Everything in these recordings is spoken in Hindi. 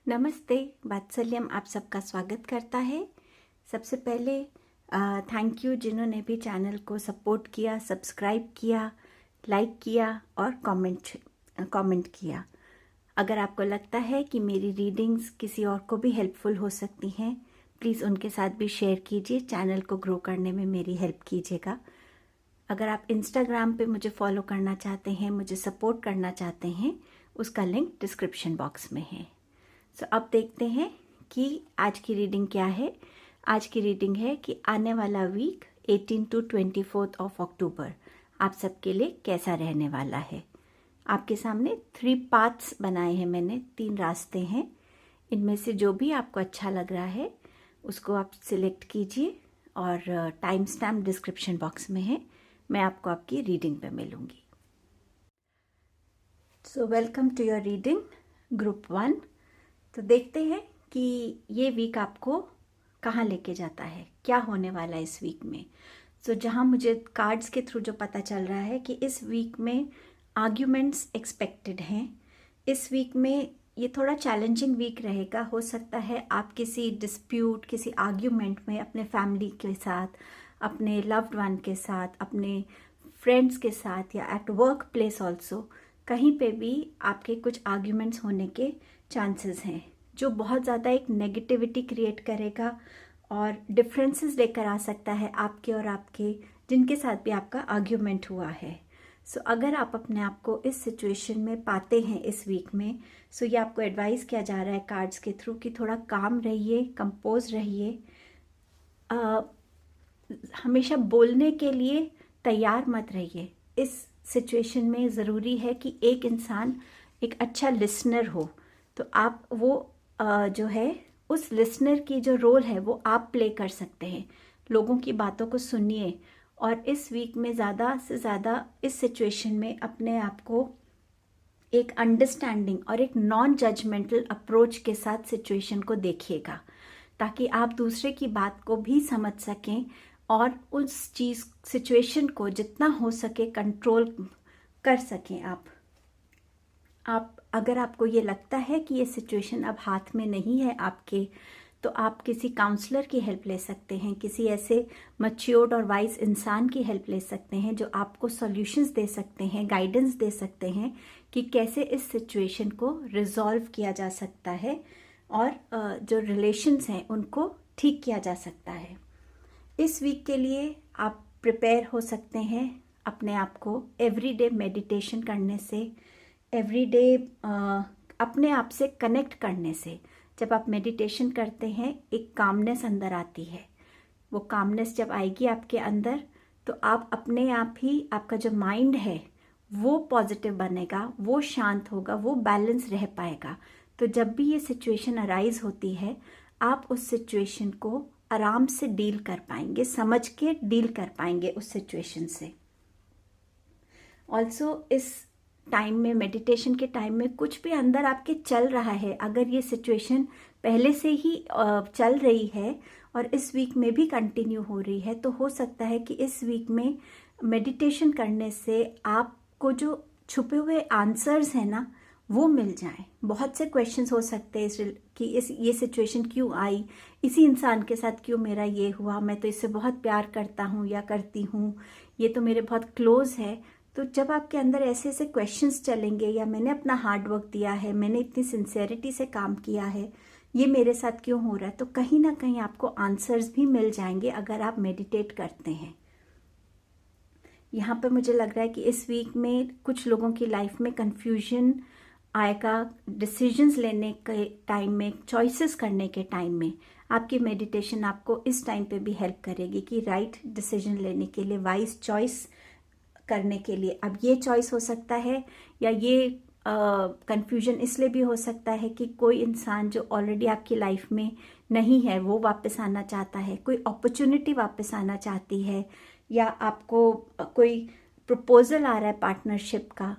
नमस्ते, वात्सल्यम आप सबका स्वागत करता है। सबसे पहले थैंक यू जिन्होंने भी चैनल को सपोर्ट किया, सब्सक्राइब किया, लाइक किया और कमेंट किया। अगर आपको लगता है कि मेरी रीडिंग्स किसी और को भी हेल्पफुल हो सकती हैं, प्लीज़ उनके साथ भी शेयर कीजिए। चैनल को ग्रो करने में मेरी हेल्प कीजिएगा। अगर आप इंस्टाग्राम पे मुझे फॉलो करना चाहते हैं, मुझे सपोर्ट करना चाहते हैं, उसका लिंक डिस्क्रिप्शन बॉक्स में है। अब देखते हैं कि आज की रीडिंग क्या है। आज की रीडिंग है कि आने वाला वीक 18 to 24 ऑफ अक्टूबर आप सबके लिए कैसा रहने वाला है। आपके सामने 3 पाथ्स बनाए हैं मैंने, 3 रास्ते हैं। इनमें से जो भी आपको अच्छा लग रहा है उसको आप सिलेक्ट कीजिए और टाइम स्टैम्प डिस्क्रिप्शन बॉक्स में है। मैं आपको आपकी रीडिंग पे मिलूँगी। So welcome to your reading group 1। तो देखते हैं कि ये वीक आपको कहाँ लेके जाता है, क्या होने वाला है इस वीक में। जहाँ मुझे कार्ड्स के थ्रू जो पता चल रहा है कि इस वीक में आर्ग्यूमेंट्स एक्सपेक्टेड हैं। इस वीक में ये थोड़ा चैलेंजिंग वीक रहेगा। हो सकता है आप किसी डिस्प्यूट, किसी आर्ग्यूमेंट में अपने फैमिली के साथ, अपने लव्ड वन के साथ, अपने फ्रेंड्स के साथ या एट वर्क प्लेस ऑल्सो, कहीं पे भी आपके कुछ आर्ग्यूमेंट्स होने के चांसेस हैं, जो बहुत ज़्यादा एक नेगेटिविटी क्रिएट करेगा और डिफरेंसेस लेकर आ सकता है आपके और आपके जिनके साथ भी आपका आर्ग्यूमेंट हुआ है। अगर आप अपने आप को इस सिचुएशन में पाते हैं इस वीक में, ये आपको एडवाइस किया जा रहा है कार्ड्स के थ्रू कि थोड़ा काम रहिए, कंपोज रहिए, हमेशा बोलने के लिए तैयार मत रहिए। इस सिचुएशन में ज़रूरी है कि एक इंसान एक अच्छा लिसनर हो। तो आप वो जो है उस लिसनर की जो रोल है वो आप प्ले कर सकते हैं। लोगों की बातों को सुनिए और इस वीक में ज़्यादा से ज़्यादा इस सिचुएशन में अपने आप को एक अंडरस्टैंडिंग और एक नॉन जजमेंटल अप्रोच के साथ सिचुएशन को देखिएगा, ताकि आप दूसरे की बात को भी समझ सकें और उस चीज़ सिचुएशन को जितना हो सके कंट्रोल कर सकें। आप अगर आपको ये लगता है कि ये सिचुएशन अब हाथ में नहीं है आपके, तो आप किसी काउंसलर की हेल्प ले सकते हैं, किसी ऐसे मैच्योर्ड और वाइज इंसान की हेल्प ले सकते हैं जो आपको सॉल्यूशंस दे सकते हैं, गाइडेंस दे सकते हैं कि कैसे इस सिचुएशन को रिजॉल्व किया जा सकता है और जो रिलेशंस हैं उनको ठीक किया जा सकता है। इस वीक के लिए आप प्रिपेयर हो सकते हैं अपने आप को एवरीडे मेडिटेशन करने से, एवरीडे अपने आप से कनेक्ट करने से। जब आप मेडिटेशन करते हैं एक कामनेस अंदर आती है। वो कामनेस जब आएगी आपके अंदर तो आप अपने आप ही, आपका जो माइंड है वो पॉजिटिव बनेगा, वो शांत होगा, वो बैलेंस रह पाएगा। तो जब भी ये सिचुएशन अराइज होती है आप उस सिचुएशन को आराम से डील कर पाएंगे, समझ के डील कर पाएंगे उस सिचुएशन से। ऑल्सो इस टाइम में, मेडिटेशन के टाइम में कुछ भी अंदर आपके चल रहा है, अगर ये सिचुएशन पहले से ही चल रही है और इस वीक में भी कंटिन्यू हो रही है, तो हो सकता है कि इस वीक में मेडिटेशन करने से आपको जो छुपे हुए आंसर्स हैं ना वो मिल जाएं। बहुत से क्वेश्चंस हो सकते हैं कि ये सिचुएशन क्यों आई, इसी इंसान के साथ क्यों मेरा ये हुआ, मैं तो इससे बहुत प्यार करता हूँ या करती हूँ, ये तो मेरे बहुत क्लोज है। तो जब आपके अंदर ऐसे ऐसे क्वेश्चंस चलेंगे, या मैंने अपना हार्ड वर्क दिया है, मैंने इतनी सिंसेरिटी से काम किया है, ये मेरे साथ क्यों हो रहा है, तो कहीं ना कहीं आपको आंसर्स भी मिल जाएंगे अगर आप मेडिटेट करते हैं। यहाँ पर मुझे लग रहा है कि इस वीक में कुछ लोगों की लाइफ में कंफ्यूजन आएगा डिसीजंस लेने के टाइम में, चॉइसेस करने के टाइम में। आपकी मेडिटेशन आपको इस टाइम पे भी हेल्प करेगी कि राइट डिसीजन लेने के लिए, वाइज चॉइस करने के लिए। अब ये चॉइस हो सकता है या ये कंफ्यूजन इसलिए भी हो सकता है कि कोई इंसान जो ऑलरेडी आपकी लाइफ में नहीं है वो वापस आना चाहता है, कोई अपॉर्चुनिटी वापस आना चाहती है, या आपको कोई प्रपोजल आ रहा है पार्टनरशिप का।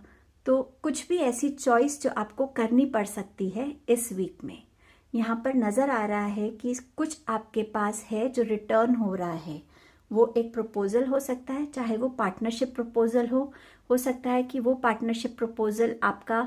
तो कुछ भी ऐसी चॉइस जो आपको करनी पड़ सकती है इस वीक में। यहाँ पर नज़र आ रहा है कि कुछ आपके पास है जो रिटर्न हो रहा है। वो एक प्रपोजल हो सकता है, चाहे वो पार्टनरशिप प्रपोजल हो सकता है कि वो पार्टनरशिप प्रपोजल आपका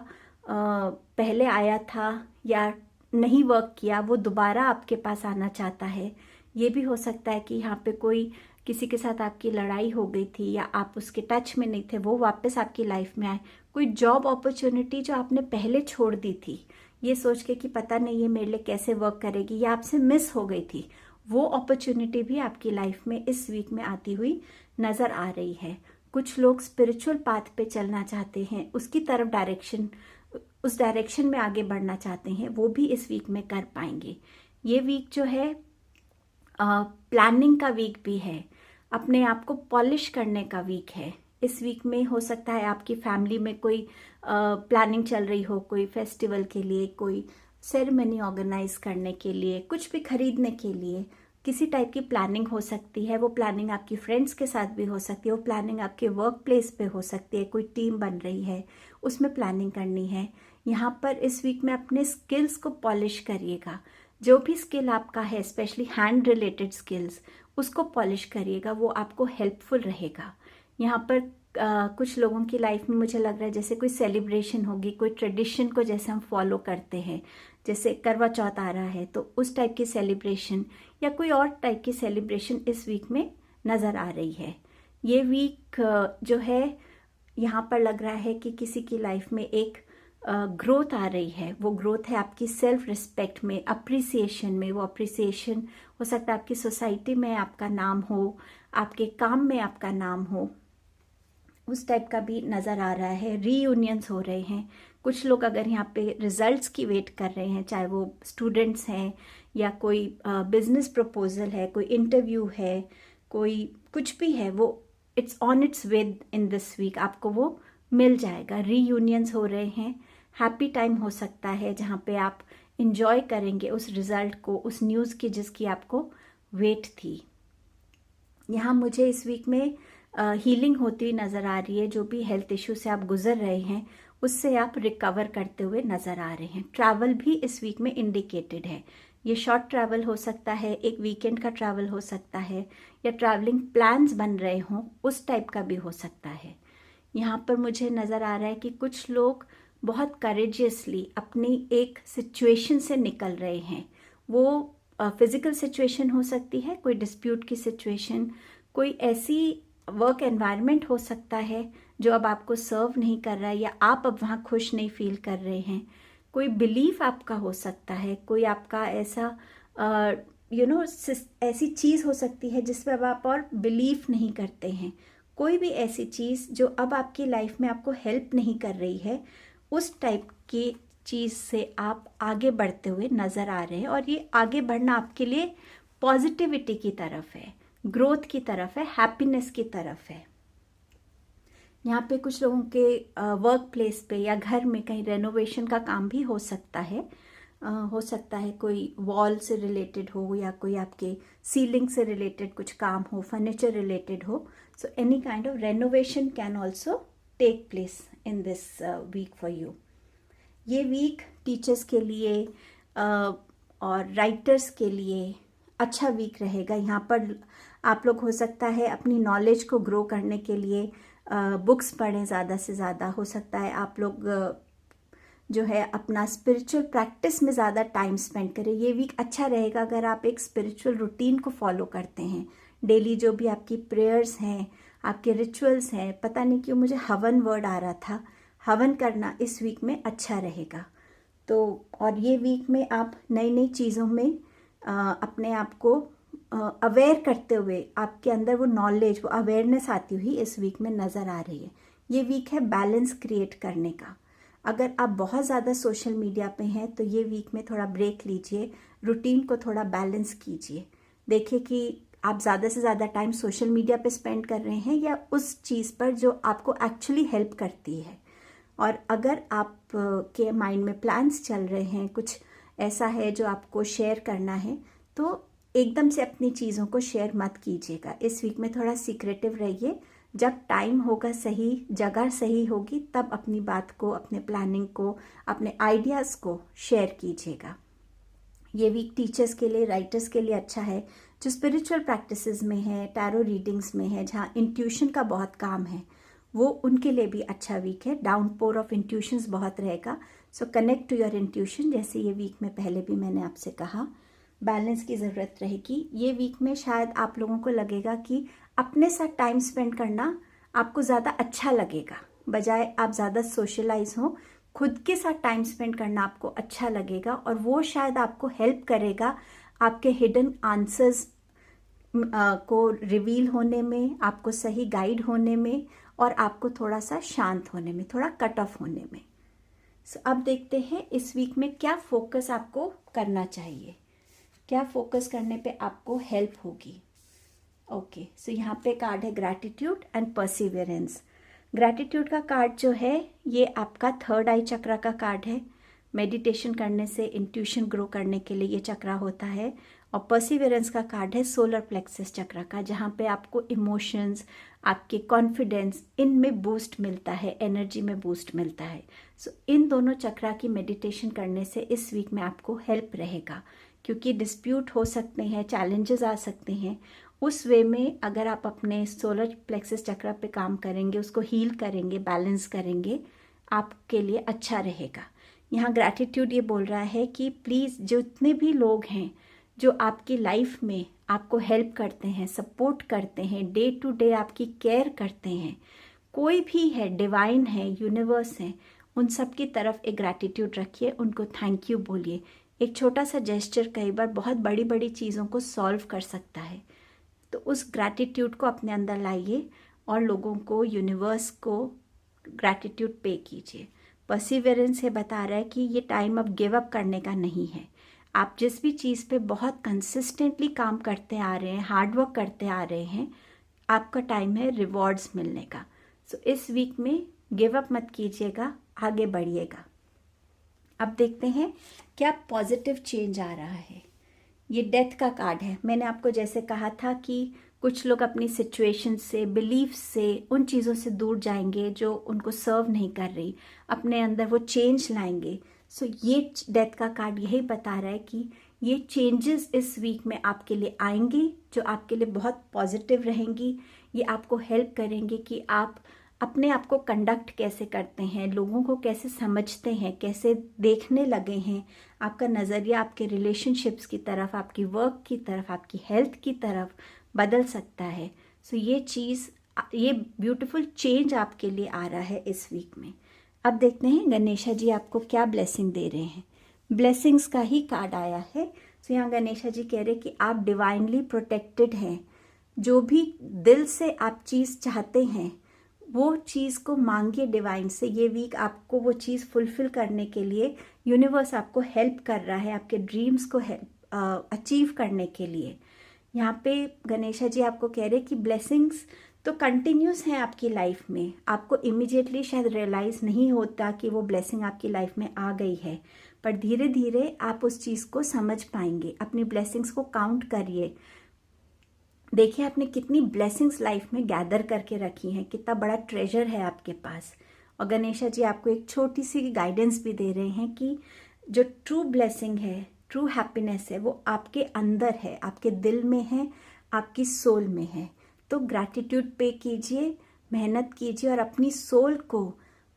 पहले आया था या नहीं वर्क किया वो दोबारा आपके पास आना चाहता है। ये भी हो सकता है कि यहाँ पे कोई किसी के साथ आपकी लड़ाई हो गई थी या आप उसके टच में नहीं थे, वो वापस आपकी लाइफ में आए। कोई जॉब अपॉर्चुनिटी जो आपने पहले छोड़ दी थी ये सोच के कि पता नहीं ये मेरे लिए कैसे वर्क करेगी या आपसे मिस हो गई थी, वो अपॉर्चुनिटी भी आपकी लाइफ में इस वीक में आती हुई नज़र आ रही है। कुछ लोग स्पिरिचुअल पाथ पे चलना चाहते हैं, उसकी तरफ उस डायरेक्शन में आगे बढ़ना चाहते हैं, वो भी इस वीक में कर पाएंगे। ये वीक जो है प्लानिंग का वीक भी है, अपने आप को पॉलिश करने का वीक है। इस वीक में हो सकता है आपकी फैमिली में कोई प्लानिंग चल रही हो, कोई फेस्टिवल के लिए, कोई सेरेमनी ऑर्गेनाइज करने के लिए, कुछ भी खरीदने के लिए किसी टाइप की प्लानिंग हो सकती है। वो प्लानिंग आपकी फ्रेंड्स के साथ भी हो सकती है, वो प्लानिंग आपके वर्क प्लेस पे हो सकती है, कोई टीम बन रही है उसमें प्लानिंग करनी है। यहाँ पर इस वीक में अपने स्किल्स को पॉलिश करिएगा। जो भी स्किल आपका है, स्पेशली हैंड रिलेटेड स्किल्स, उसको पॉलिश करिएगा, वो आपको हेल्पफुल रहेगा। यहाँ पर कुछ लोगों की लाइफ में मुझे लग रहा है जैसे कोई सेलिब्रेशन होगी, कोई ट्रेडिशन को जैसे हम फॉलो करते हैं, जैसे करवा चौथ आ रहा है तो उस टाइप की सेलिब्रेशन या कोई और टाइप की सेलिब्रेशन इस वीक में नज़र आ रही है। ये वीक जो है यहाँ पर लग रहा है कि किसी की लाइफ में एक ग्रोथ आ रही है। वो ग्रोथ है आपकी सेल्फ रिस्पेक्ट में, अप्रिसिएशन में। वो अप्रिसिएशन हो सकता है आपकी सोसाइटी में आपका नाम हो, आपके काम में आपका नाम हो, उस टाइप का भी नज़र आ रहा है। रीयूनियंस हो रहे हैं। कुछ लोग अगर यहाँ पे रिजल्ट्स की वेट कर रहे हैं, चाहे वो स्टूडेंट्स हैं या कोई बिजनेस प्रपोजल है, कोई इंटरव्यू है, कोई कुछ भी है, वो it's on its way in this week, आपको वो मिल जाएगा। रीयूनियंस हो रहे हैं, हैप्पी टाइम हो सकता है जहाँ पे आप इंजॉय करेंगे उस रिजल्ट को, उस न्यूज़ की जिसकी आपको वेट थी। यहाँ मुझे इस वीक में हीलिंग होती हुई नज़र आ रही है। जो भी हेल्थ इश्यू से आप गुजर रहे हैं उससे आप रिकवर करते हुए नज़र आ रहे हैं। ट्रैवल भी इस वीक में इंडिकेटेड है। ये शॉर्ट ट्रैवल हो सकता है, एक वीकेंड का ट्रैवल हो सकता है, या ट्रैवलिंग प्लान्स बन रहे हों उस टाइप का भी हो सकता है। यहाँ पर मुझे नज़र आ रहा है कि कुछ लोग बहुत करेजियसली अपनी एक सिचुएशन से निकल रहे हैं। वो फिज़िकल सिचुएशन हो सकती है, कोई डिस्प्यूट की सिचुएशन, कोई ऐसी वर्क एनवायरनमेंट हो सकता है जो अब आपको सर्व नहीं कर रहा है या आप अब वहाँ खुश नहीं फील कर रहे हैं। कोई बिलीफ आपका हो सकता है, कोई आपका ऐसा ऐसी चीज़ हो सकती है जिसमें अब आप और बिलीव नहीं करते हैं। कोई भी ऐसी चीज़ जो अब आपकी लाइफ में आपको हेल्प नहीं कर रही है, उस टाइप की चीज़ से आप आगे बढ़ते हुए नज़र आ रहे हैं। और ये आगे बढ़ना आपके लिए पॉजिटिविटी की तरफ है, ग्रोथ की तरफ है, हैप्पीनेस की तरफ है। यहाँ पे कुछ लोगों के वर्क प्लेस पे या घर में कहीं रेनोवेशन का काम भी हो सकता है। हो सकता है कोई वॉल से रिलेटेड हो या कोई आपके सीलिंग से रिलेटेड कुछ काम हो, फर्नीचर रिलेटेड हो। So any kind of renovation can also take place in this week for you. ये वीक टीचर्स के लिए और राइटर्स के लिए अच्छा वीक रहेगा। यहाँ पर आप लोग हो सकता है अपनी नॉलेज को ग्रो करने के लिए बुक्स पढ़ें ज़्यादा से ज़्यादा। हो सकता है आप लोग जो है अपना स्पिरिचुअल प्रैक्टिस में ज़्यादा टाइम स्पेंड करें। ये वीक अच्छा रहेगा अगर आप एक स्पिरिचुअल रूटीन को फॉलो करते हैं। डेली जो भी आपकी प्रेयर्स हैं, आपके रिचुअल्स हैं, पता नहीं क्यों मुझे हवन वर्ड आ रहा था, हवन करना इस वीक में अच्छा रहेगा। तो और ये वीक में आप नई नई चीज़ों में अपने आप को अवेयर करते हुए, आपके अंदर वो नॉलेज, वो अवेयरनेस आती हुई इस वीक में नज़र आ रही है। ये वीक है बैलेंस क्रिएट करने का। अगर आप बहुत ज़्यादा सोशल मीडिया पे हैं तो ये वीक में थोड़ा ब्रेक लीजिए, रूटीन को थोड़ा बैलेंस कीजिए। देखिए कि आप ज़्यादा से ज़्यादा टाइम सोशल मीडिया पे स्पेंड कर रहे हैं या उस चीज़ पर जो आपको एक्चुअली हेल्प करती है। और अगर आप के माइंड में प्लान्स चल रहे हैं, कुछ ऐसा है जो आपको शेयर करना है, तो एकदम से अपनी चीज़ों को शेयर मत कीजिएगा। इस वीक में थोड़ा सीक्रेटिव रहिए। जब टाइम होगा, सही जगह सही होगी, तब अपनी बात को, अपने प्लानिंग को, अपने आइडियाज़ को शेयर कीजिएगा। ये वीक टीचर्स के लिए, राइटर्स के लिए अच्छा है। जो स्पिरिचुअल प्रैक्टिसेस में है, टैरो रीडिंग्स में है, जहाँ इंट्यूशन का बहुत काम है, वो उनके लिए भी अच्छा वीक है। डाउनपोर ऑफ इंट्यूशंस बहुत रहेगा। So connect to your intuition, जैसे ये वीक में पहले भी मैंने आपसे कहा, बैलेंस की ज़रूरत रहेगी। ये वीक में शायद आप लोगों को लगेगा कि अपने साथ टाइम स्पेंड करना आपको ज़्यादा अच्छा लगेगा, बजाय आप ज़्यादा सोशलाइज हो, खुद के साथ टाइम स्पेंड करना आपको अच्छा लगेगा, और वो शायद आपको हेल्प करेगा आपके हिडन आंसर्स को रिवील होने में, आपको सही गाइड होने में, और आपको थोड़ा सा शांत होने में, थोड़ा कट ऑफ होने में। सो अब देखते हैं इस वीक में क्या फोकस आपको करना चाहिए, क्या फोकस करने पे आपको हेल्प होगी। ओके, सो यहाँ पे कार्ड है ग्रैटिट्यूड एंड परसिवियरेंस। ग्रैटिट्यूड का कार्ड जो है ये आपका थर्ड आई चक्रा का कार्ड है। मेडिटेशन करने से इंट्यूशन ग्रो करने के लिए ये चक्रा होता है। और परसिवियरेंस का कार्ड है सोलर प्लेक्सस चक्रा का, जहाँ पे आपको इमोशंस, आपके कॉन्फिडेंस, इनमें बूस्ट मिलता है, एनर्जी में बूस्ट मिलता है। सो इन दोनों चक्रा की मेडिटेशन करने से इस वीक में आपको हेल्प रहेगा, क्योंकि डिस्प्यूट हो सकते हैं, चैलेंजेस आ सकते हैं। उस वे में अगर आप अपने सोलर प्लेक्सस चक्र पे काम करेंगे, उसको हील करेंगे, बैलेंस करेंगे, आपके लिए अच्छा रहेगा। यहाँ ग्रैटिट्यूड ये बोल रहा है कि प्लीज़ जितने भी लोग हैं जो आपकी लाइफ में आपको हेल्प करते हैं, सपोर्ट करते हैं, डे टू डे आपकी केयर करते हैं, कोई भी है, डिवाइन है, यूनिवर्स है, उन सब की तरफ एक ग्रैटिट्यूड रखिए, उनको थैंक यू बोलिए। एक छोटा सा जेस्चर कई बार बहुत बड़ी बड़ी चीज़ों को सॉल्व कर सकता है। तो उस ग्रैटिट्यूड को अपने अंदर लाइए और लोगों को, यूनिवर्स को ग्रैटिट्यूड पे कीजिए। परसिवियरेंस ये बता रहा है कि ये टाइम अब गिव अप करने का नहीं है। आप जिस भी चीज़ पे बहुत कंसिस्टेंटली काम करते आ रहे हैं, हार्ड वर्क करते आ रहे हैं, आपका टाइम है रिवॉर्ड्स मिलने का। सो इस वीक में गिव अप मत कीजिएगा, आगे बढ़िएगा। अब देखते हैं क्या पॉजिटिव चेंज आ रहा है। ये डेथ का कार्ड है। मैंने आपको जैसे कहा था कि कुछ लोग अपनी सिचुएशन से, बिलीफ से, उन चीज़ों से दूर जाएंगे जो उनको सर्व नहीं कर रही, अपने अंदर वो चेंज लाएंगे। सो ये डेथ का कार्ड यही बता रहा है कि ये चेंजेस इस वीक में आपके लिए आएंगी, जो आपके लिए बहुत पॉजिटिव रहेंगी। ये आपको हेल्प करेंगे कि आप अपने आप को कंडक्ट कैसे करते हैं, लोगों को कैसे समझते हैं, कैसे देखने लगे हैं, आपका नज़रिया आपके रिलेशनशिप्स की तरफ, आपकी वर्क की तरफ, आपकी हेल्थ की तरफ बदल सकता है। सो ये चीज़, ये ब्यूटीफुल चेंज आपके लिए आ रहा है इस वीक में। अब देखते हैं गणेशा जी आपको क्या ब्लेसिंग दे रहे हैं। ब्लेसिंग्स का ही कार्ड आया है। सो यहाँ गणेशा जी कह रहे हैं कि आप डिवाइनली प्रोटेक्टेड हैं। जो भी दिल से आप चीज़ चाहते हैं वो चीज़ को मांगिए डिवाइन से। ये वीक आपको वो चीज़ फुलफिल करने के लिए यूनिवर्स आपको हेल्प कर रहा है, आपके ड्रीम्स को अचीव करने के लिए। यहाँ पे गणेशा जी आपको कह रहे हैं कि ब्लेसिंग्स तो कंटिन्यूस हैं आपकी लाइफ में। आपको इमिजिएटली शायद रियलाइज़ नहीं होता कि वो ब्लेसिंग आपकी लाइफ में आ गई है, पर धीरे धीरे आप उस चीज़ को समझ पाएंगे। अपनी ब्लेसिंग्स को काउंट करिए, देखिए आपने कितनी ब्लेसिंग्स लाइफ में गैदर करके रखी हैं, कितना बड़ा ट्रेजर है आपके पास। और गणेशा जी आपको एक छोटी सी गाइडेंस भी दे रहे हैं कि जो ट्रू ब्लेसिंग है, ट्रू हैप्पीनेस है, वो आपके अंदर है, आपके दिल में है, आपकी सोल में है। तो ग्रैटिट्यूड पे कीजिए, मेहनत कीजिए और अपनी सोल को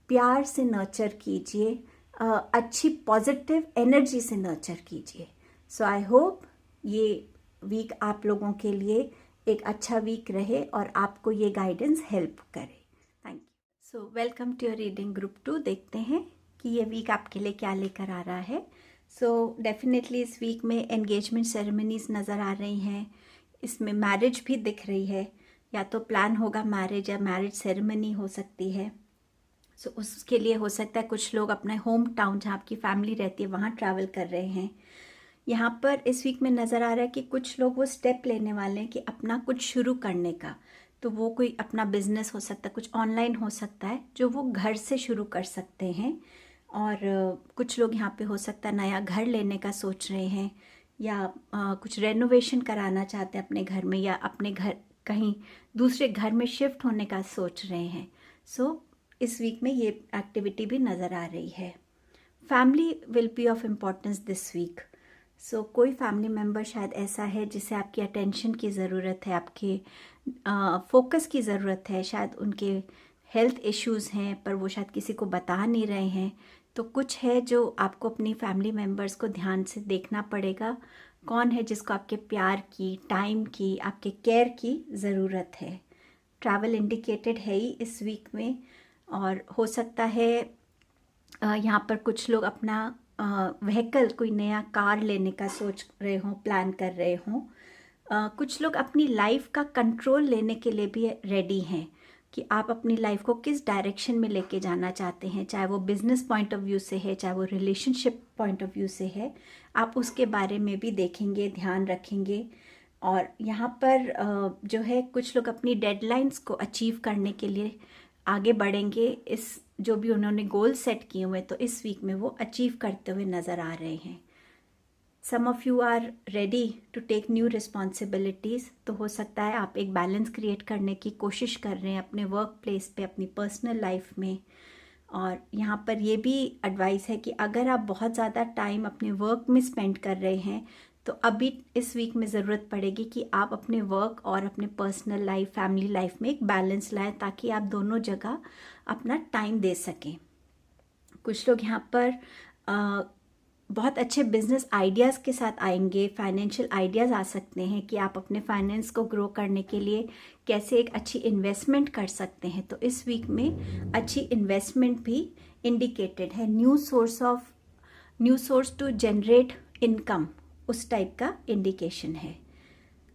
प्यार से नर्चर कीजिए, अच्छी पॉजिटिव एनर्जी से नर्चर कीजिए। सो आई होप ये वीक आप लोगों के लिए एक अच्छा वीक रहे और आपको ये गाइडेंस हेल्प करे। Thank you. So welcome to your reading group 2। देखते हैं कि ये वीक आपके लिए क्या लेकर आ रहा है। सो डेफिनेटली इस वीक में एंगेजमेंट सेरेमनीज नज़र आ रही हैं, इसमें मैरिज भी दिख रही है, या तो प्लान होगा मैरिज या मैरिज सेरेमनी हो सकती है। सो उसके लिए हो सकता है कुछ लोग अपने होम टाउन जहाँ आपकी फैमिली रहती है वहाँ ट्रैवल कर रहे हैं। यहाँ पर इस वीक में नज़र आ रहा है कि कुछ लोग वो स्टेप लेने वाले हैं कि अपना कुछ शुरू करने का। तो वो कोई अपना बिजनेस हो सकता है, कुछ ऑनलाइन हो सकता है जो वो घर से शुरू कर सकते हैं। और कुछ लोग यहाँ पे हो सकता है नया घर लेने का सोच रहे हैं, या कुछ रेनोवेशन कराना चाहते हैं अपने घर में, या अपने घर कहीं दूसरे घर में शिफ्ट होने का सोच रहे हैं। सो इस वीक में ये एक्टिविटी भी नज़र आ रही है। Family will be of importance this week. So कोई फैमिली मेम्बर शायद ऐसा है जिसे आपकी अटेंशन की ज़रूरत है, आपके फोकस की ज़रूरत है। शायद उनके हेल्थ इश्यूज़ हैं पर वो शायद किसी को बता नहीं रहे हैं। तो कुछ है जो आपको अपनी फैमिली मेम्बर्स को ध्यान से देखना पड़ेगा, कौन है जिसको आपके प्यार की, टाइम की, आपके केयर की ज़रूरत है। ट्रैवल इंडिकेटेड है ही इस वीक में, और हो सकता है यहाँ पर कुछ लोग अपना व्हीकल, कोई नया कार लेने का सोच रहे हों, प्लान कर रहे हों। कुछ लोग अपनी लाइफ का कंट्रोल लेने के लिए भी रेडी हैं कि आप अपनी लाइफ को किस डायरेक्शन में लेके जाना चाहते हैं, चाहे वो बिजनेस पॉइंट ऑफ व्यू से है, चाहे वो रिलेशनशिप पॉइंट ऑफ व्यू से है। आप उसके बारे में भी देखेंगे, ध्यान रखेंगे। और यहाँ पर जो है कुछ लोग अपनी डेडलाइंस को अचीव करने के लिए आगे बढ़ेंगे। इस जो भी उन्होंने गोल सेट किए हुए, तो इस वीक में वो अचीव करते हुए नज़र आ रहे हैं। Some of you are ready to take new responsibilities. तो हो सकता है आप एक बैलेंस क्रिएट करने की कोशिश कर रहे हैं अपने वर्क प्लेस पे, अपनी पर्सनल लाइफ में। और यहाँ पर ये भी एडवाइस है कि अगर आप बहुत ज़्यादा टाइम अपने वर्क में स्पेंड कर रहे हैं, तो अभी इस वीक में ज़रूरत पड़ेगी कि आप अपने वर्क और अपने पर्सनल लाइफ, फैमिली लाइफ में एक बैलेंस लाएं, ताकि आप दोनों जगह अपना टाइम दे सकें। कुछ लोग यहाँ पर बहुत अच्छे बिजनेस आइडियाज़ के साथ आएंगे, फाइनेंशियल आइडियाज़ आ सकते हैं कि आप अपने फाइनेंस को ग्रो करने के लिए कैसे एक अच्छी इन्वेस्टमेंट कर सकते हैं। तो इस वीक में अच्छी इन्वेस्टमेंट भी इंडिकेटेड है। New source to generate income, उस टाइप का इंडिकेशन है।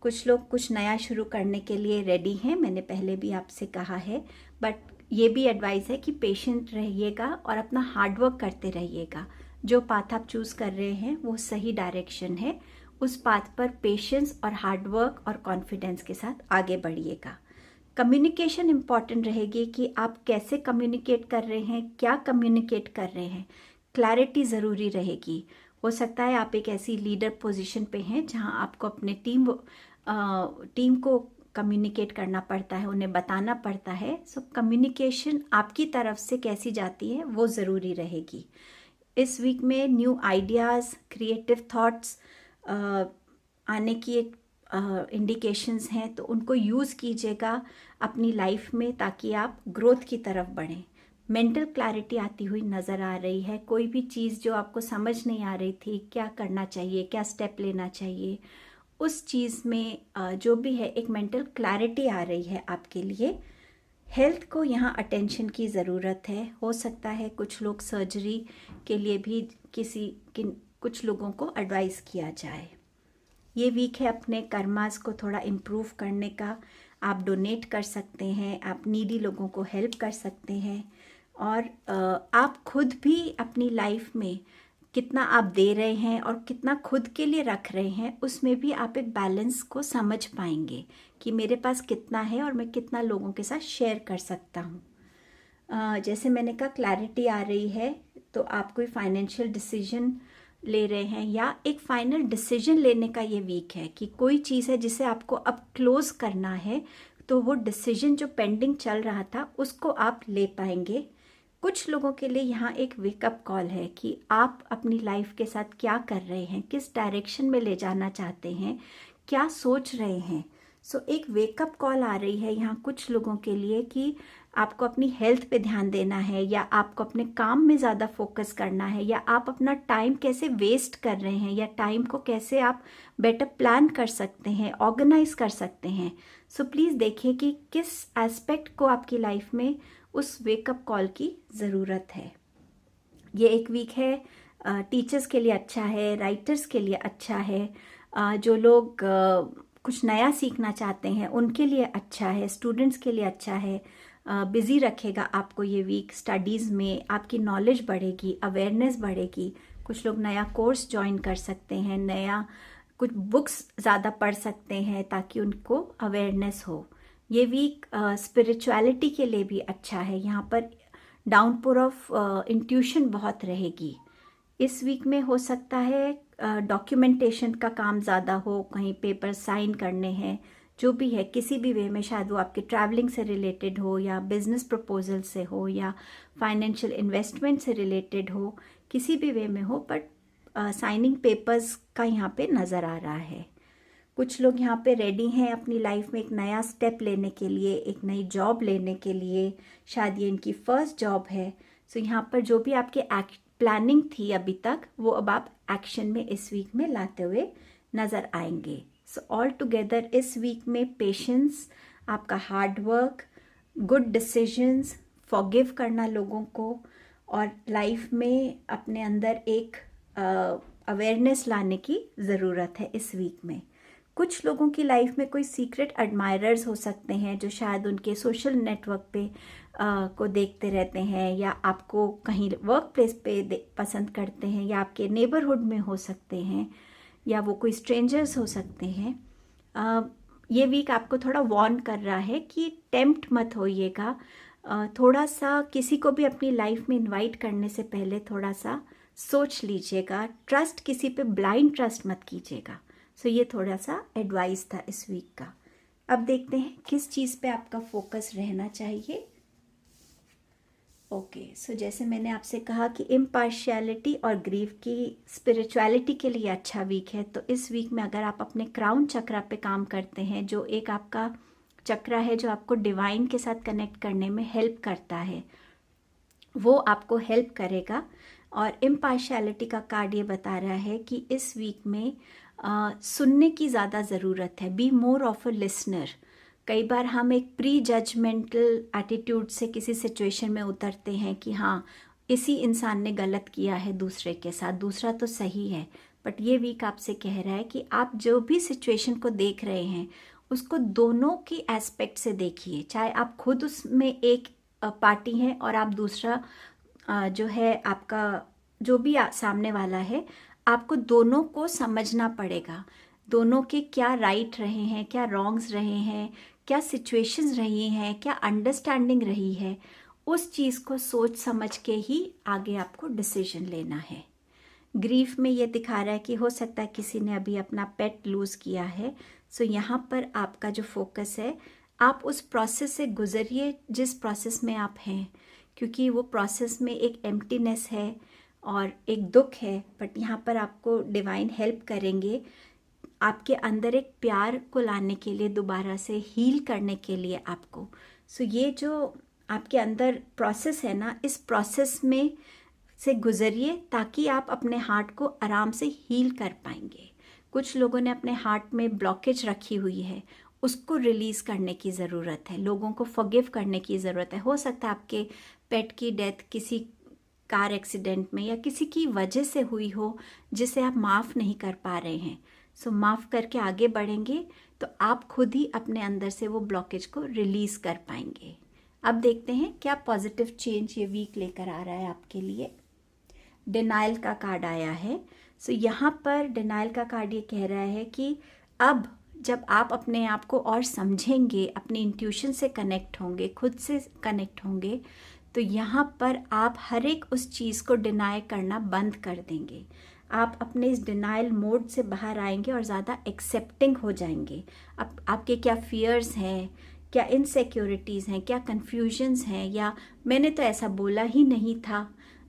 कुछ लोग कुछ नया शुरू करने के लिए रेडी हैं, मैंने पहले भी आपसे कहा है। बट ये भी एडवाइस है कि पेशेंट रहिएगा और अपना हार्डवर्क करते रहिएगा। जो पाथ आप चूज़ कर रहे हैं वो सही डायरेक्शन है, उस पाथ पर पेशेंस और हार्डवर्क और कॉन्फिडेंस के साथ आगे बढ़िएगा। कम्युनिकेशन इम्पॉर्टेंट रहेगी कि आप कैसे कम्युनिकेट कर रहे हैं, क्या कम्युनिकेट कर रहे हैं। क्लैरिटी ज़रूरी रहेगी। हो सकता है आप एक ऐसी लीडर पोजीशन पे हैं जहां आपको अपने टीम को कम्युनिकेट करना पड़ता है, उन्हें बताना पड़ता है। सो कम्युनिकेशन आपकी तरफ से कैसी जाती है वो ज़रूरी रहेगी। इस वीक में न्यू आइडियाज़, क्रिएटिव थॉट्स आने की एक इंडिकेशंस हैं, तो उनको यूज़ कीजिएगा अपनी लाइफ में, ताकि आप ग्रोथ की तरफ बढ़ें। मेंटल क्लैरिटी आती हुई नज़र आ रही है। कोई भी चीज़ जो आपको समझ नहीं आ रही थी, क्या करना चाहिए, क्या स्टेप लेना चाहिए, उस चीज़ में जो भी है एक मेंटल क्लैरिटी आ रही है आपके लिए। हेल्थ को यहाँ अटेंशन की ज़रूरत है। हो सकता है कुछ लोग सर्जरी के लिए भी कुछ लोगों को एडवाइस किया जाए। ये वीक है अपने कर्मास को थोड़ा इम्प्रूव करने का। आप डोनेट कर सकते हैं, आप नीडी लोगों को हेल्प कर सकते हैं, और आप खुद भी अपनी लाइफ में कितना आप दे रहे हैं और कितना खुद के लिए रख रहे हैं, उसमें भी आप एक बैलेंस को समझ पाएंगे कि मेरे पास कितना है और मैं कितना लोगों के साथ शेयर कर सकता हूँ। जैसे मैंने कहा, क्लैरिटी आ रही है, तो आप कोई फाइनेंशियल डिसीजन ले रहे हैं या एक फाइनल डिसीजन लेने का ये वीक है कि कोई चीज़ है जिसे आपको अब क्लोज करना है, तो वो डिसीजन जो पेंडिंग चल रहा था उसको आप ले पाएंगे। कुछ लोगों के लिए यहाँ एक वेकअप कॉल है कि आप अपनी लाइफ के साथ क्या कर रहे हैं, किस डायरेक्शन में ले जाना चाहते हैं, क्या सोच रहे हैं। सो एक वेकअप कॉल आ रही है यहाँ कुछ लोगों के लिए कि आपको अपनी हेल्थ पे ध्यान देना है, या आपको अपने काम में ज़्यादा फोकस करना है, या आप अपना टाइम कैसे वेस्ट कर रहे हैं, या टाइम को कैसे आप बेटर प्लान कर सकते हैं, ऑर्गेनाइज कर सकते हैं। सो प्लीज़ देखिए कि किस एस्पेक्ट को आपकी लाइफ में उस वेकअप कॉल की ज़रूरत है। ये एक वीक है टीचर्स के लिए अच्छा है, राइटर्स के लिए अच्छा है, जो लोग कुछ नया सीखना चाहते हैं उनके लिए अच्छा है, स्टूडेंट्स के लिए अच्छा है। बिज़ी रखेगा आपको ये वीक स्टडीज़ में, आपकी नॉलेज बढ़ेगी, अवेयरनेस बढ़ेगी। कुछ लोग नया कोर्स ज्वाइन कर सकते हैं, नया कुछ बुक्स ज़्यादा पढ़ सकते हैं ताकि उनको अवेयरनेस हो। ये वीक स्पिरिचुअलिटी के लिए भी अच्छा है। यहाँ पर डाउनपोर ऑफ इंट्यूशन बहुत रहेगी। इस वीक में हो सकता है डॉक्यूमेंटेशन का काम ज़्यादा हो, कहीं पेपर साइन करने हैं, जो भी है किसी भी वे में, शायद वो आपके ट्रैवलिंग से रिलेटेड हो, या बिजनेस प्रपोजल से हो, या फाइनेंशियल इन्वेस्टमेंट से रिलेटेड हो, किसी भी वे में हो, बट साइनिंग पेपर्स का यहाँ पे नज़र आ रहा है। कुछ लोग यहाँ पे रेडी हैं अपनी लाइफ में एक नया स्टेप लेने के लिए, एक नई जॉब लेने के लिए, शायद ये इनकी फर्स्ट जॉब है। सो यहाँ पर जो भी आपके प्लानिंग थी अभी तक, वो अब आप एक्शन में इस वीक में लाते हुए नज़र आएंगे। सो ऑल टुगेदर इस वीक में पेशेंस, आपका hard work, good decisions, forgive करना लोगों को, और लाइफ में अपने अंदर एक अवेयरनेस लाने की ज़रूरत है इस वीक में। कुछ लोगों की लाइफ में कोई सीक्रेट एडमायरर्स हो सकते हैं जो शायद उनके सोशल नेटवर्क पे को देखते रहते हैं, या आपको कहीं वर्क प्लेस पे पसंद करते हैं, या आपके नेबरहुड में हो सकते हैं, या वो कोई स्ट्रेंजर्स हो सकते हैं। ये वीक आपको थोड़ा वार्न कर रहा है कि टेम्प्ट मत होइएगा। थोड़ा सा किसी को भी अपनी लाइफ में इनवाइट करने से पहले थोड़ा सा सोच लीजिएगा। ट्रस्ट किसी पे ब्लाइंड ट्रस्ट मत कीजिएगा। सो ये थोड़ा सा एडवाइस था इस वीक का। अब देखते हैं किस चीज़ पे आपका फोकस रहना चाहिए। ओके, सो जैसे मैंने आपसे कहा कि इम्पार्शियलिटी और ग्रीफ की स्पिरिचुअलिटी के लिए अच्छा वीक है, तो इस वीक में अगर आप अपने क्राउन चक्रा पे काम करते हैं, जो एक आपका चक्रा है जो आपको डिवाइन के साथ कनेक्ट करने में हेल्प करता है, वो आपको हेल्प करेगा। और इम्पार्शियलिटी का कार्ड ये बता रहा है कि इस वीक में सुनने की ज़्यादा ज़रूरत है। Be more of a listener. कई बार हम एक प्री जजमेंटल एटीट्यूड से किसी सिचुएशन में उतरते हैं कि हाँ, इसी इंसान ने गलत किया है दूसरे के साथ, दूसरा तो सही है। बट ये वीक आपसे कह रहा है कि आप जो भी सिचुएशन को देख रहे हैं उसको दोनों की एस्पेक्ट से देखिए। चाहे आप खुद उसमें एक पार्टी हैं और आप दूसरा जो है आपका जो भी सामने वाला है, आपको दोनों को समझना पड़ेगा। दोनों के क्या राइट रहे हैं, क्या रॉन्ग्स रहे हैं, क्या सिचुएशंस रही हैं, क्या अंडरस्टैंडिंग रही है, उस चीज़ को सोच समझ के ही आगे आपको डिसीजन लेना है। ग्रीफ में ये दिखा रहा है कि हो सकता है किसी ने अभी अपना पेट लूज़ किया है। सो यहाँ पर आपका जो फोकस है, आप उस प्रोसेस से गुजरिए जिस प्रोसेस में आप हैं, क्योंकि वो प्रोसेस में एक एम्प्टीनेस है और एक दुख है। बट यहाँ पर आपको डिवाइन हेल्प करेंगे आपके अंदर एक प्यार को लाने के लिए, दोबारा से हील करने के लिए आपको। सो ये जो आपके अंदर प्रोसेस है ना, इस प्रोसेस में से गुजरिए ताकि आप अपने हार्ट को आराम से हील कर पाएंगे। कुछ लोगों ने अपने हार्ट में ब्लॉकेज रखी हुई है, उसको रिलीज़ करने की ज़रूरत है। लोगों को फॉरगिव करने की ज़रूरत है। हो सकता है आपके पेट की डेथ किसी कार एक्सीडेंट में या किसी की वजह से हुई हो जिसे आप माफ़ नहीं कर पा रहे हैं। सो माफ़ करके आगे बढ़ेंगे तो आप खुद ही अपने अंदर से वो ब्लॉकेज को रिलीज़ कर पाएंगे। अब देखते हैं क्या पॉजिटिव चेंज ये वीक लेकर आ रहा है आपके लिए। डिनाइल का कार्ड आया है। सो यहाँ पर डिनाइल का कार्ड ये कह रहा है कि अब जब आप अपने आप को और समझेंगे, अपनी इंट्यूशन से कनेक्ट होंगे, खुद से कनेक्ट होंगे, तो यहाँ पर आप हर एक उस चीज़ को डिनाई करना बंद कर देंगे। आप अपने इस डिनाइल मोड से बाहर आएंगे और ज़्यादा एक्सेप्टिंग हो जाएंगे। अब आपके क्या फियर्स हैं, क्या इनसिक्योरिटीज़ हैं, क्या कन्फ्यूजन्स हैं, या मैंने तो ऐसा बोला ही नहीं था,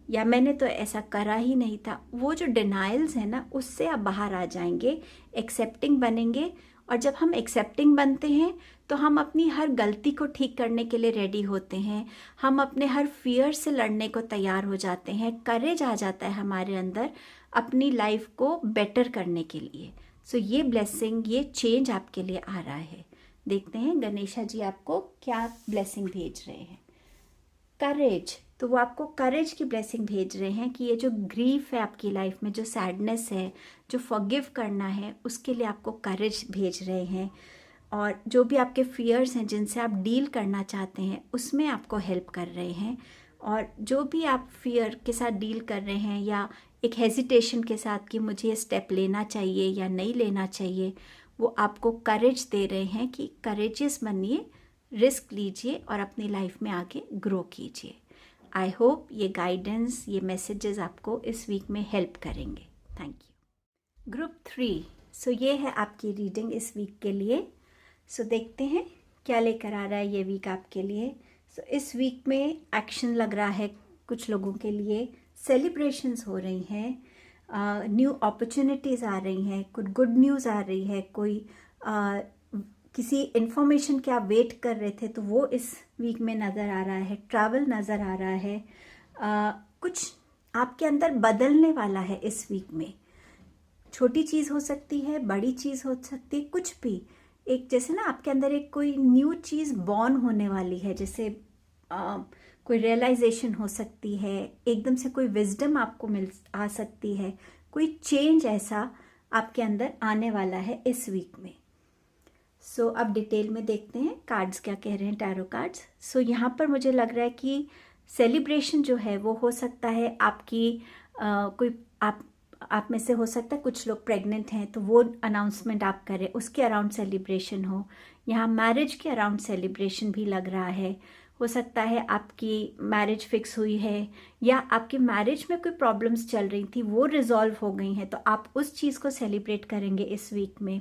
या मैंने तो ऐसा करा ही नहीं था, वो जो डिनाइल्स हैं ना, उससे आप बाहर आ जाएंगे, एक्सेप्टिंग बनेंगे। और जब हम एक्सेप्टिंग बनते हैं तो हम अपनी हर गलती को ठीक करने के लिए रेडी होते हैं। हम अपने हर फियर से लड़ने को तैयार हो जाते हैं। करेज आ जाता है हमारे अंदर अपनी लाइफ को बेटर करने के लिए। सो ये ब्लेसिंग, ये चेंज आपके लिए आ रहा है। देखते हैं गणेशा जी आपको क्या ब्लेसिंग भेज रहे हैं। करेज, तो वो आपको करेज की ब्लेसिंग भेज रहे हैं कि ये जो ग्रीफ है आपकी लाइफ में, जो सैडनेस है, जो फॉरगिव करना है, उसके लिए आपको करेज भेज रहे हैं। और जो भी आपके फियर्स हैं जिनसे आप डील करना चाहते हैं, उसमें आपको हेल्प कर रहे हैं। और जो भी आप फियर के साथ डील कर रहे हैं या एक हेजिटेशन के साथ कि मुझे ये स्टेप लेना चाहिए या नहीं लेना चाहिए, वो आपको करेज दे रहे हैं कि करेजियस बनिए, रिस्क लीजिए और अपनी लाइफ में आगे ग्रो कीजिए। आई होप ये गाइडेंस, ये मैसेजेस आपको इस वीक में हेल्प करेंगे। Thank you. ग्रुप 3, सो ये है आपकी रीडिंग इस वीक के लिए। सो देखते हैं क्या लेकर आ रहा है ये वीक आपके लिए। सो इस वीक में एक्शन लग रहा है कुछ लोगों के लिए, सेलिब्रेशंस हो रही हैं, न्यू अपॉर्चुनिटीज़ आ रही हैं, कुछ गुड न्यूज़ आ रही है, कोई किसी इन्फॉर्मेशन के आप वेट कर रहे थे तो वो इस वीक में नज़र आ रहा है, ट्रैवल नज़र आ रहा है, कुछ आपके अंदर बदलने वाला है इस वीक में। छोटी चीज़ हो सकती है, बड़ी चीज़ हो सकती है, कुछ भी। एक जैसे ना आपके अंदर एक कोई न्यू चीज़ बॉर्न होने वाली है, जैसे कोई रियलाइजेशन हो सकती है, एकदम से कोई विजडम आपको आ सकती है, कोई चेंज ऐसा आपके अंदर आने वाला है इस वीक में। सो अब डिटेल में देखते हैं कार्ड्स क्या कह रहे हैं, टैरो कार्ड्स। सो यहाँ पर मुझे लग रहा है कि सेलिब्रेशन जो है वो हो सकता है आपकी कोई आप में से हो सकता है कुछ लोग प्रेग्नेंट हैं, तो वो अनाउंसमेंट आप करें, उसके अराउंड सेलिब्रेशन हो। यहाँ मैरिज के अराउंड सेलिब्रेशन भी लग रहा है। हो सकता है आपकी मैरिज फिक्स हुई है या आपकी मैरिज में कोई प्रॉब्लम्स चल रही थी वो रिजॉल्व हो गई हैं, तो आप उस चीज़ को सेलिब्रेट करेंगे इस वीक में।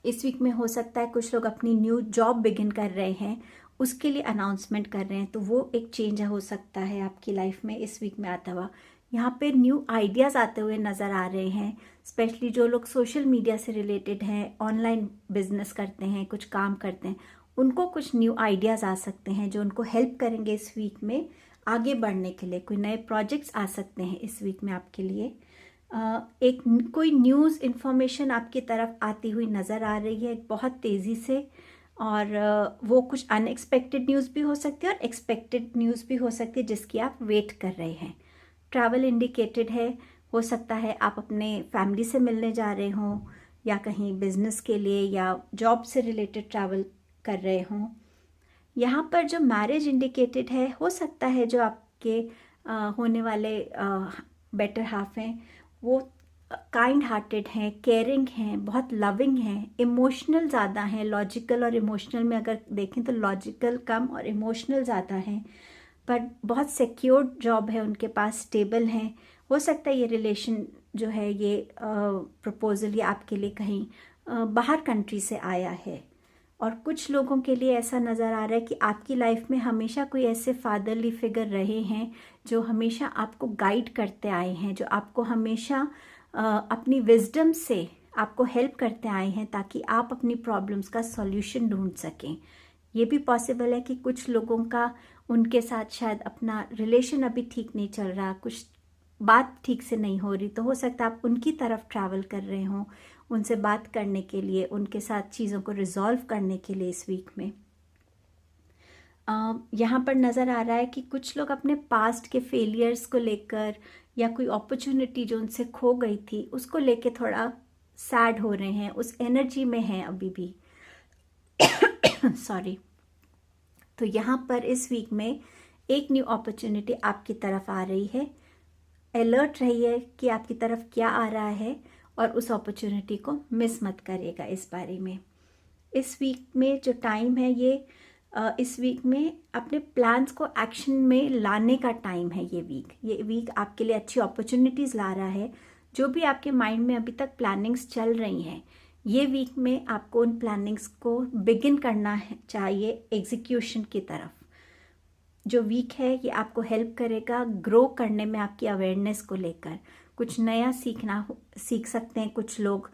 इस वीक में हो सकता है कुछ लोग अपनी न्यू जॉब बिगिन कर रहे हैं, उसके लिए अनाउंसमेंट कर रहे हैं, तो वो एक चेंज हो सकता है आपकी लाइफ में इस वीक में आता हुआ। यहाँ पे न्यू आइडियाज़ आते हुए नज़र आ रहे हैं, स्पेशली जो लोग सोशल मीडिया से रिलेटेड हैं, ऑनलाइन बिजनेस करते हैं, कुछ काम करते हैं, उनको कुछ न्यू आइडियाज़ आ सकते हैं जो उनको हेल्प करेंगे इस वीक में आगे बढ़ने के लिए। कोई नए प्रोजेक्ट्स आ सकते हैं इस वीक में आपके लिए। एक कोई न्यूज़ इन्फॉर्मेशन आपकी तरफ आती हुई नज़र आ रही है बहुत तेज़ी से, और वो कुछ अनएक्सपेक्टेड न्यूज़ भी हो सकती है और एक्सपेक्टेड न्यूज़ भी हो सकती है जिसकी आप वेट कर रहे हैं। ट्रैवल इंडिकेटेड है, हो सकता है आप अपने फैमिली से मिलने जा रहे हों या कहीं बिजनेस के लिए या जॉब से रिलेटेड ट्रैवल कर रहे हों। यहाँ पर जो मैरिज इंडिकेटेड है, हो सकता है जो आपके होने वाले बेटर हाफ हैं वो काइंड हार्टेड हैं, केयरिंग हैं, बहुत लविंग हैं, इमोशनल ज़्यादा हैं। लॉजिकल और इमोशनल में अगर देखें तो लॉजिकल कम और इमोशनल ज़्यादा हैं, पर बहुत सिक्योर्ड जॉब है उनके पास, स्टेबल हैं। हो सकता है ये रिलेशन जो है, ये प्रपोजल ये आपके लिए कहीं बाहर कंट्री से आया है। और कुछ लोगों के लिए ऐसा नज़र आ रहा है कि आपकी लाइफ में हमेशा कोई ऐसे फादरली फिगर रहे हैं जो हमेशा आपको गाइड करते आए हैं, जो आपको हमेशा अपनी विजडम से आपको हेल्प करते आए हैं ताकि आप अपनी प्रॉब्लम्स का सॉल्यूशन ढूंढ सकें। ये भी पॉसिबल है कि कुछ लोगों का उनके साथ शायद अपना रिलेशन अभी ठीक नहीं चल रहा, कुछ बात ठीक से नहीं हो रही, तो हो सकता है आप उनकी तरफ ट्रैवल कर रहे हों, उनसे बात करने के लिए, उनके साथ चीज़ों को रिजॉल्व करने के लिए इस वीक में। यहाँ पर नज़र आ रहा है कि कुछ लोग अपने पास्ट के फेलियर्स को लेकर या कोई अपॉर्चुनिटी जो उनसे खो गई थी उसको लेके थोड़ा सैड हो रहे हैं, उस एनर्जी में हैं अभी भी। सॉरी। तो यहाँ पर इस वीक में एक न्यू अपॉर्चुनिटी आपकी तरफ आ रही है। अलर्ट रहिए कि आपकी तरफ क्या आ रहा है और उस अपॉर्चुनिटी को मिस मत करिएगा इस बारे में। इस वीक में जो टाइम है ये इस वीक में अपने प्लान्स को एक्शन में लाने का टाइम है। ये वीक आपके लिए अच्छी अपॉर्चुनिटीज़ ला रहा है। जो भी आपके माइंड में अभी तक प्लानिंग्स चल रही हैं, ये वीक में आपको उन प्लानिंग्स को बिगिन करना चाहिए एग्जीक्यूशन की तरफ। जो वीक है ये आपको हेल्प करेगा ग्रो करने में, आपकी अवेयरनेस को लेकर कुछ नया सीख सकते हैं। कुछ लोग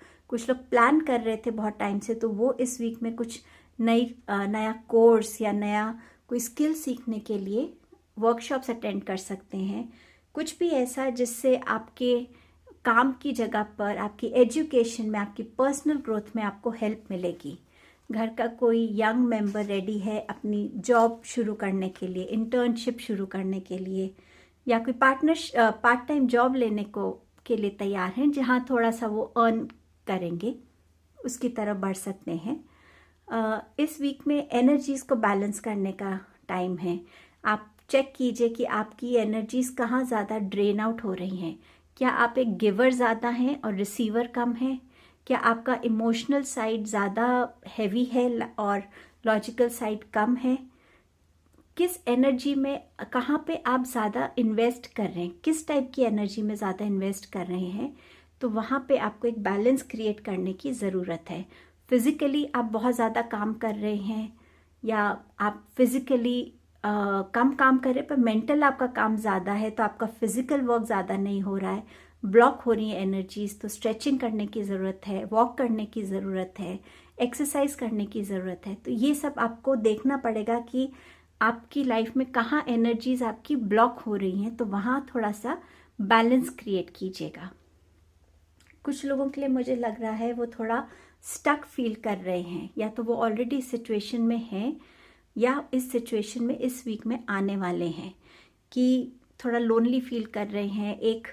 प्लान कर रहे थे बहुत टाइम से, तो वो इस वीक में कुछ नया कोर्स या नया कोई स्किल सीखने के लिए वर्कशॉप्स अटेंड कर सकते हैं। कुछ भी ऐसा जिससे आपके काम की जगह पर, आपकी एजुकेशन में, आपकी पर्सनल ग्रोथ में आपको हेल्प मिलेगी। घर का कोई यंग मेंबर रेडी है अपनी जॉब शुरू करने के लिए, इंटर्नशिप शुरू करने के लिए, या कोई पार्ट टाइम जॉब लेने के लिए तैयार हैं जहां थोड़ा सा वो अर्न करेंगे, उसकी तरफ बढ़ सकते हैं। इस वीक में एनर्जीज़ को बैलेंस करने का टाइम है। आप चेक कीजिए कि आपकी एनर्जीज़ कहाँ ज़्यादा ड्रेन आउट हो रही हैं। क्या आप एक गिवर ज़्यादा हैं और रिसीवर कम है? क्या आपका इमोशनल साइड ज़्यादा हैवी है और लॉजिकल साइड कम है? किस एनर्जी में, कहाँ पे आप ज़्यादा इन्वेस्ट कर रहे हैं, किस टाइप की एनर्जी में ज़्यादा इन्वेस्ट कर रहे हैं, तो वहाँ पे आपको एक बैलेंस क्रिएट करने की ज़रूरत है। फिज़िकली आप बहुत ज़्यादा काम कर रहे हैं या आप फिज़िकली कम काम कर रहे हैं पर मेंटल आपका काम ज़्यादा है, तो आपका फिज़िकल वर्क ज़्यादा नहीं हो रहा है, ब्लॉक हो रही है एनर्जीज, तो स्ट्रेचिंग करने की ज़रूरत है, वॉक करने की ज़रूरत है, एक्सरसाइज करने की ज़रूरत है। तो ये सब आपको देखना पड़ेगा कि आपकी लाइफ में कहाँ एनर्जीज आपकी ब्लॉक हो रही हैं, तो वहाँ थोड़ा सा बैलेंस क्रिएट कीजिएगा। कुछ लोगों के लिए मुझे लग रहा है वो थोड़ा स्टक फील कर रहे हैं, या तो वो ऑलरेडी सिचुएशन में हैं या इस सिचुएशन में इस वीक में आने वाले हैं, कि थोड़ा लोनली फील कर रहे हैं, एक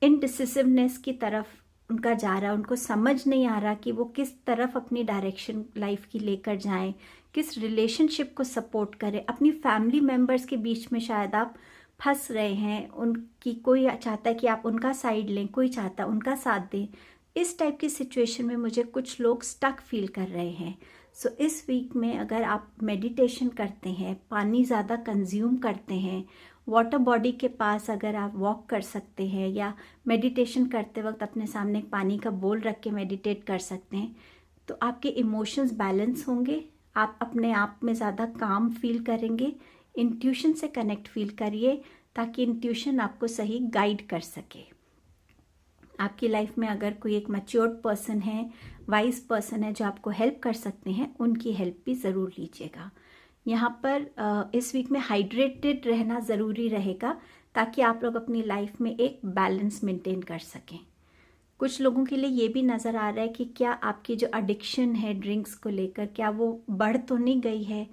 इनडिसिसिवनेस की तरफ उनका जा रहा है। उनको समझ नहीं आ रहा कि वो किस तरफ अपनी डायरेक्शन लाइफ की लेकर जाएं, किस रिलेशनशिप को सपोर्ट करें। अपनी फैमिली मेम्बर्स के बीच में शायद आप फंस रहे हैं, उनकी कोई चाहता है कि आप उनका साइड लें, कोई चाहता है उनका साथ दें। इस टाइप की सिचुएशन में मुझे कुछ लोग स्टक फील कर रहे हैं। सो इस वीक में अगर आप मेडिटेशन करते हैं, पानी ज़्यादा कंज्यूम करते हैं, वाटर बॉडी के पास अगर आप वॉक कर सकते हैं, या मेडिटेशन करते वक्त अपने सामने एक पानी का बोल रख के मेडिटेट कर सकते हैं, तो आपके इमोशंस बैलेंस होंगे, आप अपने आप में ज़्यादा काम फील करेंगे। इंट्यूशन से कनेक्ट फील करिए ताकि इंट्यूशन आपको सही गाइड कर सके। आपकी लाइफ में अगर कोई एक मैच्योर्ड पर्सन है, वाइज पर्सन है जो आपको हेल्प कर सकते हैं, उनकी हेल्प भी ज़रूर लीजिएगा। यहाँ पर इस वीक में हाइड्रेटेड रहना ज़रूरी रहेगा ताकि आप लोग अपनी लाइफ में एक बैलेंस मेंटेन कर सकें। कुछ लोगों के लिए ये भी नज़र आ रहा है कि क्या आपकी जो एडिक्शन है ड्रिंक्स को लेकर, क्या वो बढ़ तो नहीं गई है,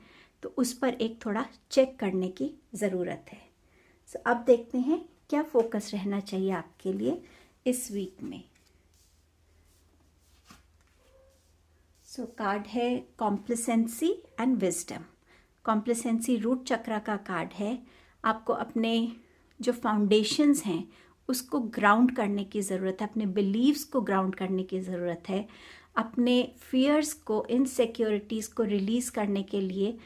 तो उस पर एक थोड़ा चेक करने की ज़रूरत है। सो अब देखते हैं क्या फोकस रहना चाहिए आपके लिए इस वीक में। सो कार्ड है complacency and wisdom. Complacency root चक्र का कार्ड है। आपको अपने जो फाउंडेशंस हैं उसको ग्राउंड करने की ज़रूरत है, अपने बिलीव्स को ग्राउंड करने की ज़रूरत है, अपने फियर्स को, इनसिक्योरिटीज़ को रिलीज़ करने के लिए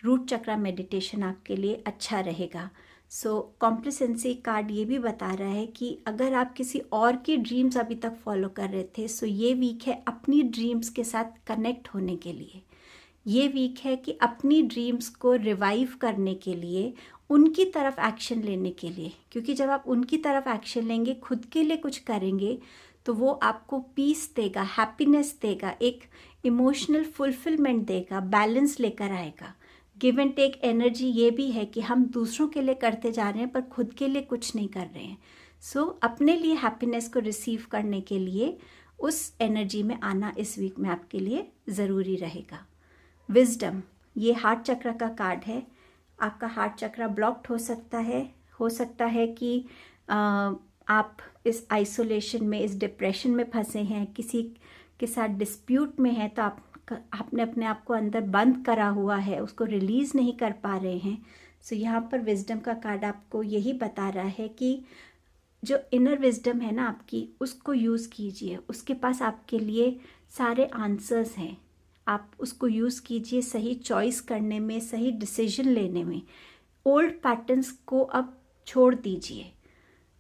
रूट चक्र मेडिटेशन आपके लिए अच्छा रहेगा। सो कॉम्प्लिसेंसी कार्ड ये भी बता रहा है कि अगर आप किसी और की ड्रीम्स अभी तक फॉलो कर रहे थे, सो ये वीक है अपनी ड्रीम्स के साथ कनेक्ट होने के लिए। ये वीक है कि अपनी ड्रीम्स को रिवाइव करने के लिए, उनकी तरफ एक्शन लेने के लिए, क्योंकि जब आप उनकी तरफ एक्शन लेंगे, खुद के लिए कुछ करेंगे, तो वो आपको पीस देगा, हैप्पीनेस देगा, एक इमोशनल फुलफिलमेंट देगा, बैलेंस लेकर आएगा। गिव एंड टेक एनर्जी ये भी है कि हम दूसरों के लिए करते जा रहे हैं पर खुद के लिए कुछ नहीं कर रहे हैं। सो अपने लिए हैप्पीनेस को रिसीव करने के लिए उस एनर्जी में आना इस वीक में आपके लिए ज़रूरी रहेगा। विजडम, ये हार्ट चक्र का कार्ड है। आपका हार्ट चक्र ब्लॉक्ड हो सकता है कि आप इस आइसोलेशन में, इस डिप्रेशन में फंसे हैं, किसी के साथ डिस्प्यूट में हैं, तो आपने अपने आप को अंदर बंद करा हुआ है, उसको रिलीज़ नहीं कर पा रहे हैं। सो यहाँ पर विजडम का कार्ड आपको यही बता रहा है कि जो इनर विजडम है ना आपकी, उसको यूज़ कीजिए। उसके पास आपके लिए सारे आंसर्स हैं, आप उसको यूज़ कीजिए सही चॉइस करने में, सही डिसीजन लेने में। ओल्ड पैटर्न्स को अब छोड़ दीजिए,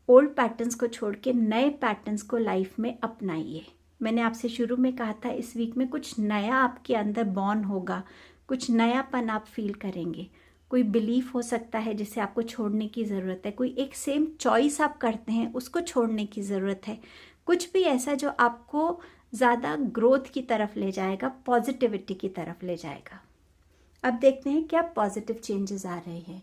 ओल्ड पैटर्न्स को छोड़ के नए पैटर्न्स को लाइफ में अपनाइए। मैंने आपसे शुरू में कहा था इस वीक में कुछ नया आपके अंदर बॉर्न होगा, कुछ नयापन आप फील करेंगे। कोई बिलीफ हो सकता है जिसे आपको छोड़ने की ज़रूरत है, कोई एक सेम चॉइस आप करते हैं उसको छोड़ने की ज़रूरत है, कुछ भी ऐसा जो आपको ज़्यादा ग्रोथ की तरफ ले जाएगा, पॉजिटिविटी की तरफ ले जाएगा। अब देखते हैं क्या पॉजिटिव चेंजेस आ रहे हैं।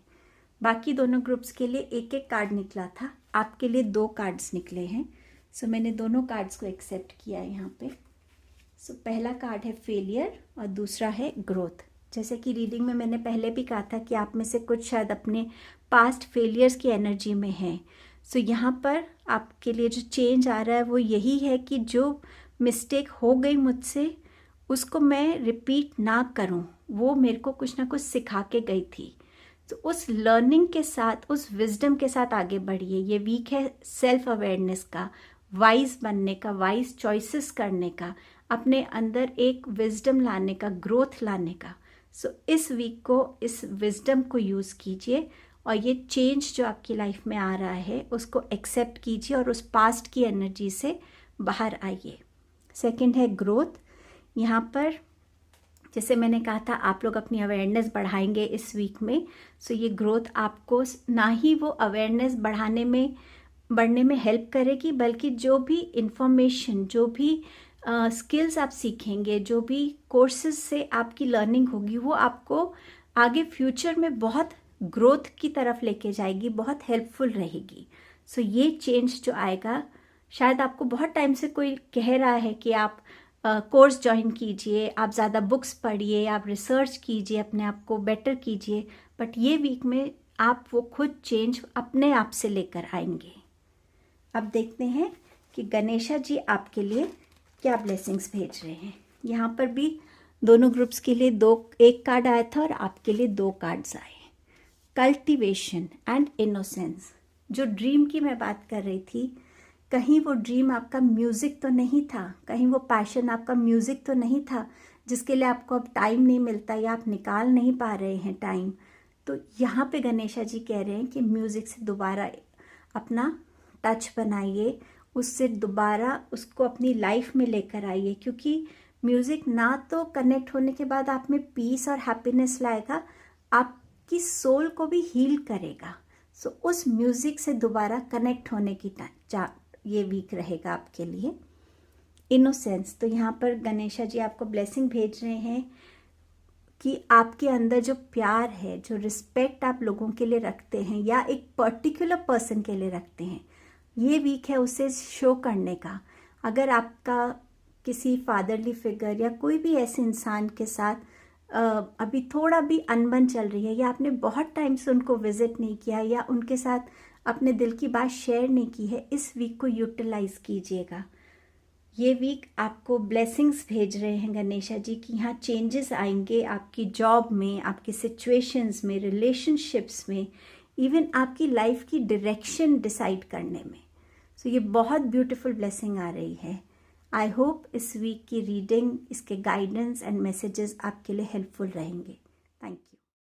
बाकी दोनों ग्रुप्स के लिए एक एक कार्ड निकला था, आपके लिए 2 कार्ड्स निकले हैं। सो मैंने दोनों कार्ड्स को एक्सेप्ट किया है यहाँ पे। सो पहला कार्ड है फेलियर और दूसरा है ग्रोथ। जैसे कि रीडिंग में मैंने पहले भी कहा था कि आप में से कुछ शायद अपने पास्ट फेलियर्स की एनर्जी में हैं। सो यहाँ पर आपके लिए जो चेंज आ रहा है वो यही है कि जो मिस्टेक हो गई मुझसे, उसको मैं रिपीट ना करूं, वो मेरे को कुछ ना कुछ सिखा के गई थी। तो उस लर्निंग के साथ, उस विजडम के साथ आगे बढ़िए। ये वीक है सेल्फ अवेयरनेस का, वाइज बनने का, वाइज चॉइसेस करने का, अपने अंदर एक विजडम लाने का, ग्रोथ लाने का। सो इस वीक को, इस विजडम को यूज़ कीजिए और ये चेंज जो आपकी लाइफ में आ रहा है उसको एक्सेप्ट कीजिए और उस पास्ट की एनर्जी से बाहर आइए। सेकंड है ग्रोथ। यहाँ पर जैसे मैंने कहा था आप लोग अपनी अवेयरनेस बढ़ाएंगे इस वीक में। सो ये ग्रोथ आपको ना ही वो अवेयरनेस बढ़ने में हेल्प करेगी, बल्कि जो भी इंफॉर्मेशन, जो भी स्किल्स आप सीखेंगे, जो भी कोर्सेज से आपकी लर्निंग होगी, वो आपको आगे फ्यूचर में बहुत ग्रोथ की तरफ लेके जाएगी, बहुत हेल्पफुल रहेगी। सो ये चेंज जो आएगा, शायद आपको बहुत टाइम से कोई कह रहा है कि आप कोर्स ज्वाइन कीजिए, आप ज़्यादा बुक्स पढ़िए, आप रिसर्च कीजिए, अपने आप को बेटर कीजिए, बट ये वीक में आप वो खुद चेंज अपने आप से लेकर आएंगे। अब देखते हैं कि गणेशा जी आपके लिए क्या ब्लेसिंग्स भेज रहे हैं। यहाँ पर भी दोनों ग्रुप्स के लिए एक कार्ड आया था और आपके लिए 2 कार्ड्स आए। Cultivation and innocence. जो ड्रीम की मैं बात कर रही थी, कहीं वो ड्रीम आपका म्यूज़िक तो नहीं था, कहीं वो पैशन आपका म्यूज़िक तो नहीं था जिसके लिए आपको अब टाइम नहीं मिलता या आप निकाल नहीं पा रहे हैं टाइम। तो यहाँ पे गणेशा जी कह रहे हैं कि म्यूज़िक से दोबारा अपना टच बनाइए, उससे दोबारा उसको अपनी लाइफ में लेकर आइए, क्योंकि म्यूज़िक ना तो कनेक्ट होने के बाद आप में पीस और हैप्पीनेस लाएगा, आपकी सोल को भी हील करेगा। सो उस म्यूज़िक से दोबारा कनेक्ट होने की ये वीक रहेगा आपके लिए। इनोसेंस, तो यहाँ पर गणेशा जी आपको ब्लेसिंग भेज रहे हैं कि आपके अंदर जो प्यार है, जो रिस्पेक्ट आप लोगों के लिए रखते हैं या एक पर्टिकुलर पर्सन के लिए रखते हैं, ये वीक है उसे शो करने का। अगर आपका किसी फादरली फिगर या कोई भी ऐसे इंसान के साथ अभी थोड़ा भी अनबन चल रही है, या आपने बहुत टाइम से उनको विजिट नहीं किया या उनके साथ अपने दिल की बात शेयर नहीं की है, इस वीक को यूटिलाइज कीजिएगा। ये वीक आपको ब्लेसिंग्स भेज रहे हैं गणेशा जी कि यहाँ चेंजेस आएंगे आपकी जॉब में, आपकी सिचुएशंस में, रिलेशनशिप्स में, इवन आपकी लाइफ की डायरेक्शन डिसाइड करने में। सो ये बहुत ब्यूटीफुल ब्लेसिंग आ रही है। आई होप इस वीक की रीडिंग, इसके गाइडेंस एंड मैसेजेस आपके लिए हेल्पफुल रहेंगे।